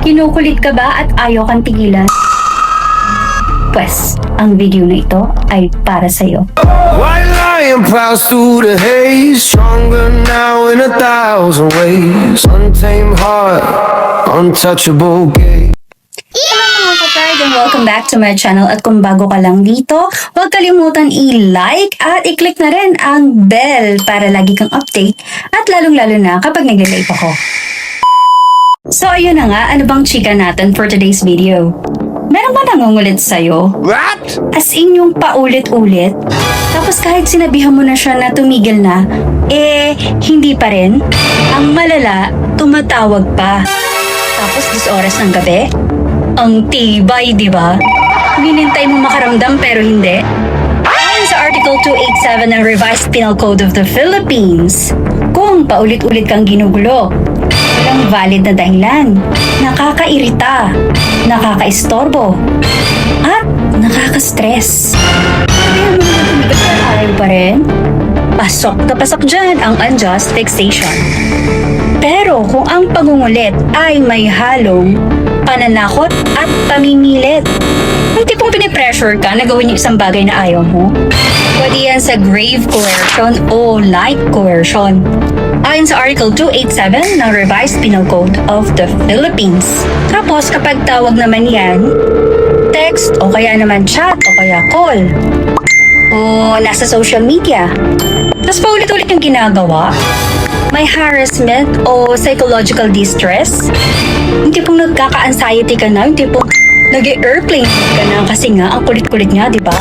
Kinukulit ka ba at ayaw kang tigilan? Pwes, ang video na ito ay para sa'yo. White lion prowls through the haze, stronger now in 1,000 ways. Untamed heart, untouchable gaze. Hello mga ka-card and welcome back to my channel. At kung bago ka lang dito, huwag kalimutan i-like at i-click na rin ang bell para lagi kang update at lalong-lalo na kapag nag-live ako. So ayun na nga, ano bang chika natin for today's video? Meron ba nangungulit sa'yo? What? As in yung paulit-ulit? Tapos kahit sinabihan mo na siya na tumigil na, hindi pa rin. Ang malala, tumatawag pa. Tapos 10 oras ng gabi? Ang tibay, di ba? Hinintay mo makaramdam pero hindi. Ayon sa Article 287 ng Revised Penal Code of the Philippines, kung paulit-ulit kang ginugulo, walang valid na dahilan, nakakairita, nakakaistorbo, at nakaka-stress. Sabihan mo na tumigil ka, ayaw pa rin? Pasok na pasok dyan ang unjust fixation. Pero kung ang pagungulit ay may halong pananakot at pamimilit, yung tipong pinipressure ka na gawin yung isang bagay na ayaw mo, pwede yan sa grave coercion o light coercion. Ayon sa Article 287 ng Revised Penal Code of the Philippines. Tapos kapag tawag naman yan, text o kaya naman chat o kaya call o nasa social media, tapos paulit-ulit yung ginagawa, may harassment o psychological distress, yung tipong nagkaka-anxiety ka na, yung tipong nag-airplane ka na kasi nga ang kulit-kulit niya, di ba?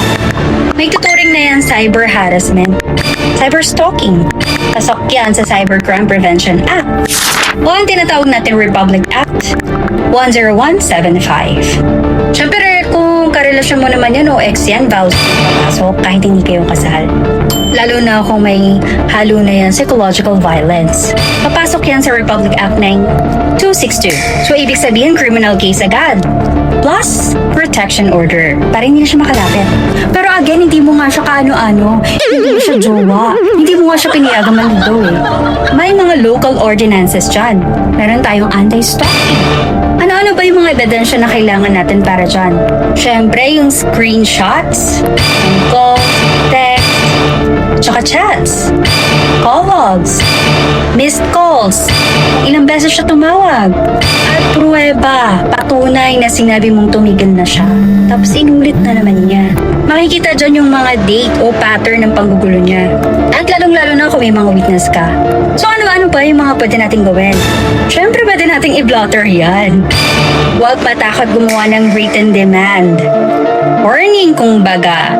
May tuturing na yan cyber harassment, cyber stalking. Pasok yan sa Cybercrime Prevention Act o ang tinatawag natin Republic Act 10175. Siyempre, kung karelasyon mo naman yan o ex yan, vows papasok kahit hindi kayo kasal. Lalo na kung may halo na yan psychological violence. Papasok yan sa Republic Act 9262. So, ibig sabihin, criminal case agad. Plus, protection order. Para hindi na siya makalapit. Pero again, hindi mo nga siya kaano-ano. Hindi mo siya jowa. Hindi mo nga siya piniyagang maligaw eh. May mga local ordinances dyan. Meron tayong anti-stalking. Ano-ano ba yung mga ebidensya na kailangan natin para dyan? Siyempre, yung screenshots, yung calls, text, tsaka chats, call logs, missed calls, ilang beses siya tumawag, at pruweba, patunay na sinabi mong tumigil na siya. Tapos inulit na naman niya. Makikita dyan yung mga date o pattern ng panggugulo niya. At lalong-lalo na kung may mga witness ka. So ano-ano ba yung mga pwede nating gawin? Siyempre pwede nating i-blotter yan. Huwag matakot gumawa ng written demand. Warning kung baga.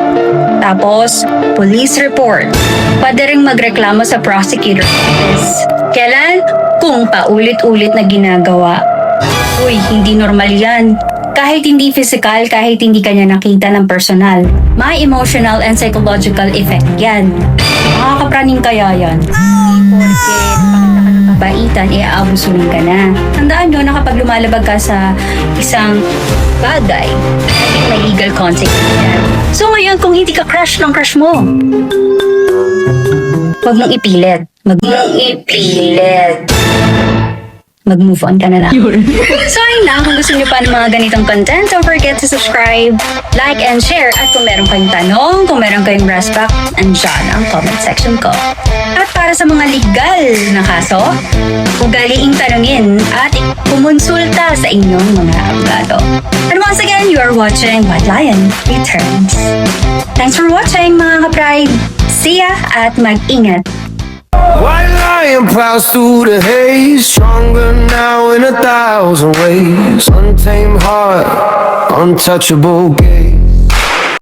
Tapos, police report. Pwede ring magreklamo sa prosecutor office. Kailan? Kung paulit-ulit na ginagawa. Uy, hindi normal yan. Kahit hindi physical, kahit hindi kanya nakita ng personal, may emotional and psychological effect yan. Makakapraning kaya yan. Porket pakita ka ng kabaitan, abusuin ka na. Tandaan nyo na kapag lumalabag ka sa isang bagay, may legal consequence yan. So ngayon, kung hindi ka crush ng crush mo, huwag mong ipilit. Mag-move on ka na lang. So ayun lang, kung gusto nyo pa ng mga ganitong content, don't forget to subscribe, like, and share. At kung meron kayong tanong, kung meron kayong respect, andyan ang comment section ko. At para sa mga legal na kaso, ugaliing tanungin at kumonsulta sa inyong mga abogado. And once again, you are watching White Lion Returns. Thanks for watching mga ka-pride. See ya at mag-ingat. White lion prowls through the haze, stronger now in 1,000 ways. Untamed heart, untouchable gaze.